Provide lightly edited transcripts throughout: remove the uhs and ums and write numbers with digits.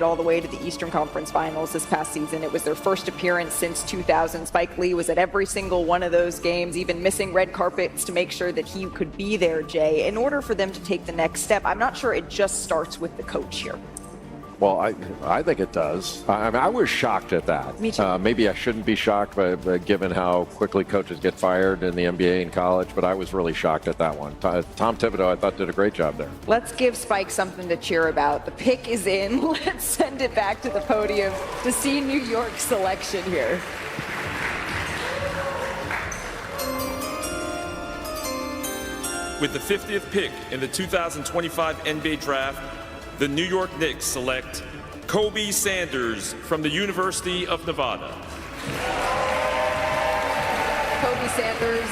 it all the way to the Eastern Conference Finals this past season. It was their first appearance since 2000. Spike Lee was at every single one of those games, even missing red carpets to make sure that he could be there, Jay. In order for them to take the next step, I'm not sure it just starts with the coach here. Well, I think it does. I mean, I was shocked at that. Me too. Maybe I shouldn't be shocked, but given how quickly coaches get fired in the NBA and college, but I was really shocked at that one. Tom Thibodeau, I thought, did a great job there. Let's give Spike something to cheer about. The pick is in. Let's send it back to the podium to see New York's selection here. With the 50th pick in the 2025 NBA Draft, the New York Knicks select Kobe Sanders from the University of Nevada. Kobe Sanders,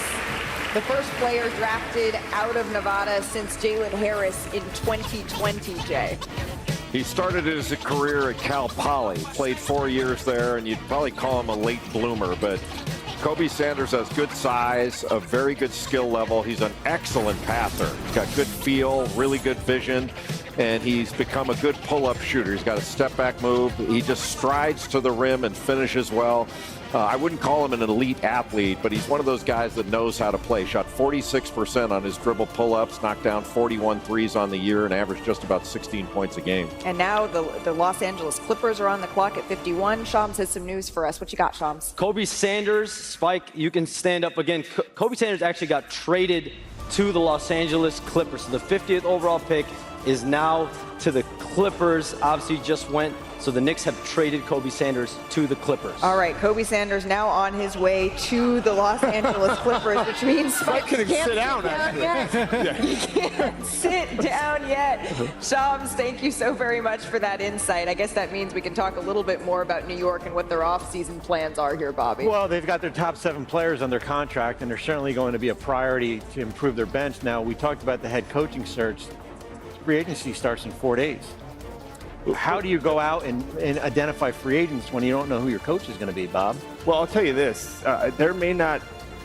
the first player drafted out of Nevada since Jalen Harris in 2020, Jay. He started his career at Cal Poly, played 4 years there, and you'd probably call him a late bloomer, but Kobe Sanders has good size, a very good skill level. He's an excellent passer. He's got good feel, really good vision, and he's become a good pull-up shooter. He's got a step-back move. He just strides to the rim and finishes well. I wouldn't call him an elite athlete, but he's one of those guys that knows how to play. Shot 46% on his dribble pull-ups, knocked down 41 threes on the year, and averaged just about 16 points a game. And now the Los Angeles Clippers are on the clock at 51. Shams has some news for us. What you got, Shams? Kobe Sanders, Spike, you can stand up again. Kobe Sanders actually got traded to the Los Angeles Clippers. So the 50th overall pick is now to the Clippers. Obviously just went, so the Knicks have traded Kobe Sanders to the Clippers. All right, Kobe Sanders now on his way to the Los Angeles Clippers, which means Spike can't sit down yet. He can't sit down yet. Shams, thank you so very much for that insight. I guess that means we can talk a little bit more about New York and what their off-season plans are here, Bobby. Well, they've got their top 7 players under contract, and they're certainly going to be a priority to improve their bench. Now, we talked about the head coaching search. Free agency starts in 4 days. How do you go out and identify free agents when you don't know who your coach is going to be, Bob? Well, I'll tell you this. There may not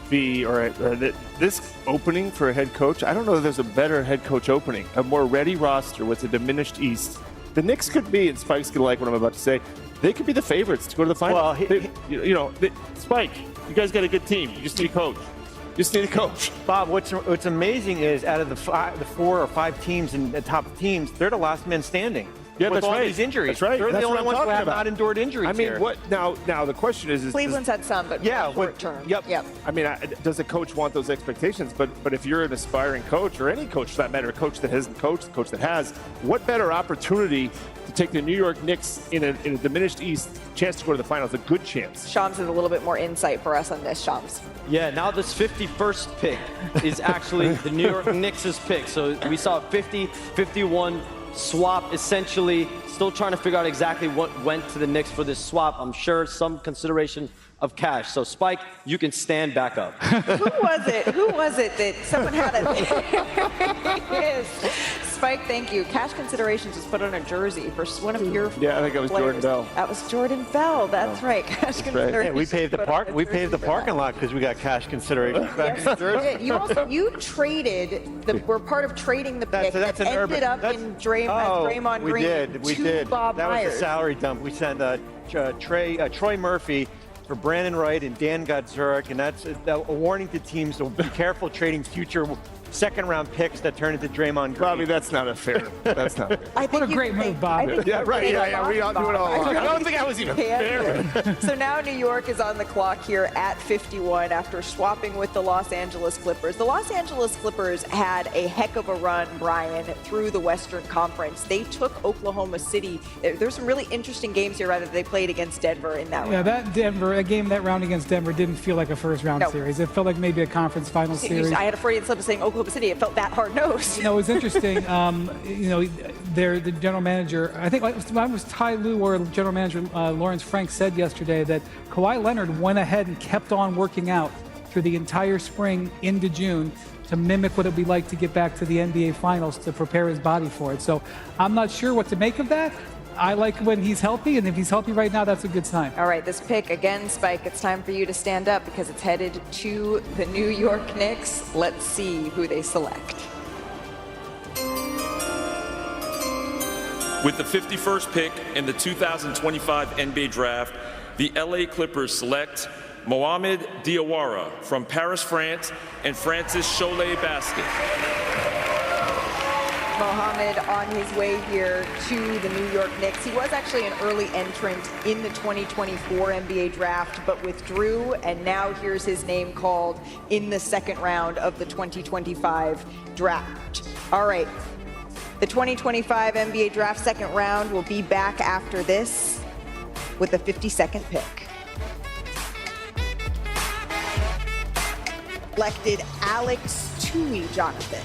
be, this opening for a head coach, I don't know if there's a better head coach opening, a more ready roster with a diminished East. The Knicks could be, and Spike's going to like what I'm about to say, they could be the favorites to go to the finals. Well, Spike, you guys got a good team. You just need a coach. Just need a coach. Bob, what's amazing is out of the 4 or 5 teams in the top teams, they're the last men standing. Yeah, with that's all right. these injuries. That's right. They're That's the only what I'm ones who have talking not endured injuries. I mean, here. what now the question is Cleveland's had some, but short term. Yep. I mean, does a coach want those expectations? But if you're an aspiring coach, or any coach for that matter, a coach that hasn't coached, a coach that has, what better opportunity to take the New York Knicks in a diminished East, chance to go to the finals, a good chance. Shams has a little bit more insight for us on this, Shams. Yeah, now this 51st pick is actually the New York Knicks' pick. So we saw a 50-51 swap, essentially. Still trying to figure out exactly what went to the Knicks for this swap. I'm sure some consideration of cash. So Spike, you can stand back up. Who was it that someone had it? Yes. Spike, thank you. Cash considerations was put on a jersey for one of your I think it was players. Jordan Bell. That was Jordan Bell. That's right. Cash considerations. Hey, we paved the parking lot because we got cash considerations. Yes, you traded. We're part of trading the pick that ended up in Draymond Green. We did. Bob that Myers. was a salary dump. We sent Troy Murphy for Brandon Wright and Dan Godzurek, and that's a warning to teams to be careful trading future second-round picks that turn into Draymond Green. Bobby, that's not fair. That's not fair. What a great move, Bob. Yeah, right. Yeah. We all do it all along. I don't think I was even fair. So now New York is on the clock here at 51 after swapping with the Los Angeles Clippers. The Los Angeles Clippers had a heck of a run, Brian, through the Western Conference. They took Oklahoma City. There's some really interesting games here, rather, they played against Denver in that round. Yeah, that round against Denver didn't feel like a first-round series. It felt like maybe a conference final series. I had a Freudian slip of saying Oklahoma City. It felt that hard-nosed. It was interesting. The general manager, I think it was Ty Lue or general manager Lawrence Frank said yesterday that Kawhi Leonard went ahead and kept on working out through the entire spring into June to mimic what it would be like to get back to the NBA Finals to prepare his body for it. So I'm not sure what to make of that. I like when he's healthy, and if he's healthy right now, that's a good sign. All right, this pick, again, Spike, it's time for you to stand up because it's headed to the New York Knicks. Let's see who they select. With the 51st pick in the 2025 NBA Draft, the LA Clippers select Mohamed Diawara from Paris, France, and Francis Cholet Basket. Mohamed on his way here to the New York Knicks. He was actually an early entrant in the 2024 NBA Draft, but withdrew, and now here's his name called in the second round of the 2025 Draft. All right, the 2025 NBA Draft second round will be back after this with the 52nd pick. Selected Alex Tui, Jonathan.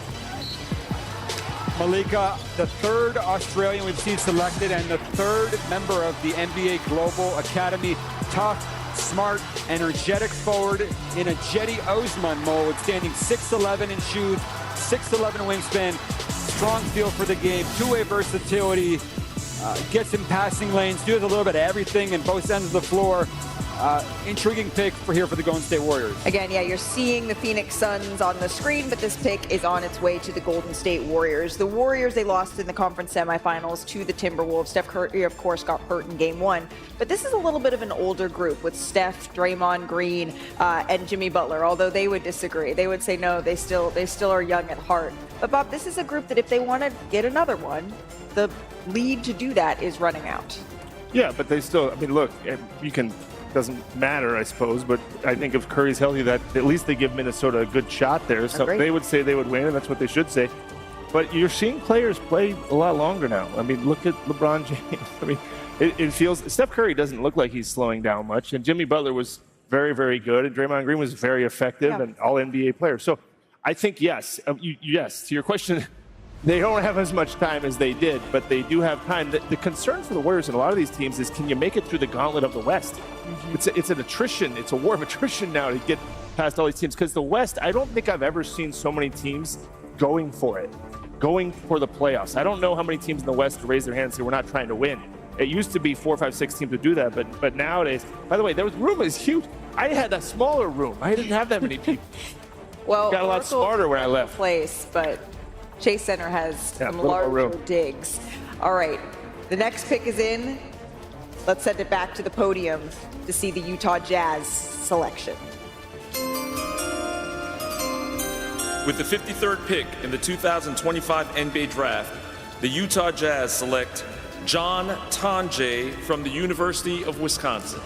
Malika, the third Australian we've seen selected and the third member of the NBA Global Academy. Tough, smart, energetic forward in a Jetty Osman mold, standing 6'11" in shoes, 6'11" wingspan, strong feel for the game, two-way versatility, gets in passing lanes, does a little bit of everything in both ends of the floor. Intriguing pick for the Golden State Warriors. Again, yeah, you're seeing the Phoenix Suns on the screen, but this pick is on its way to the Golden State Warriors. The Warriors, they lost in the conference semifinals to the Timberwolves. Steph Curry, of course, got hurt in game one. But this is a little bit of an older group with Steph, Draymond Green, and Jimmy Butler, although they would disagree. They would say, no, they still are young at heart. But, Bob, this is a group that if they want to get another one, the lead to do that is running out. Yeah, but they still, I mean, look, you can... doesn't matter, I suppose, but I think if Curry's healthy, that at least they give Minnesota a good shot there. So they would say they would win, and that's what they should say. But you're seeing players play a lot longer now. I mean, look at LeBron James. I mean, it feels Steph Curry doesn't look like he's slowing down much, and Jimmy Butler was very, very good, and Draymond Green was very effective and all NBA player. So I think yes, yes. To your question. They don't have as much time as they did, but they do have time. The concern for the Warriors and a lot of these teams is, can you make it through the gauntlet of the West? Mm-hmm. It's an attrition. It's a war of attrition now to get past all these teams. Because the West, I don't think I've ever seen so many teams going for it, going for the playoffs. I don't know how many teams in the West raise their hands and say we're not trying to win. It used to be 4, 5, 6 teams to do that, but nowadays, by the way, the room is huge. I had a smaller room. I didn't have that many people. Well, got a lot smarter when I left. Place, but Chase Center has some larger digs. All right, the next pick is in. Let's send it back to the podium to see the Utah Jazz selection. With the 53rd pick in the 2025 NBA Draft, the Utah Jazz select John Tonje from the University of Wisconsin.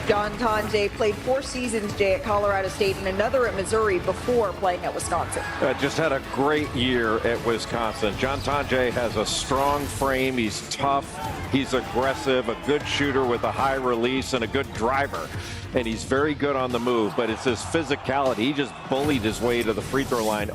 John Tonje played 4 seasons, Jay, at Colorado State and another at Missouri before playing at Wisconsin. Just had a great year at Wisconsin. John Tonje has a strong frame. He's tough. He's aggressive, a good shooter with a high release and a good driver. And he's very good on the move, but it's his physicality. He just bullied his way to the free throw line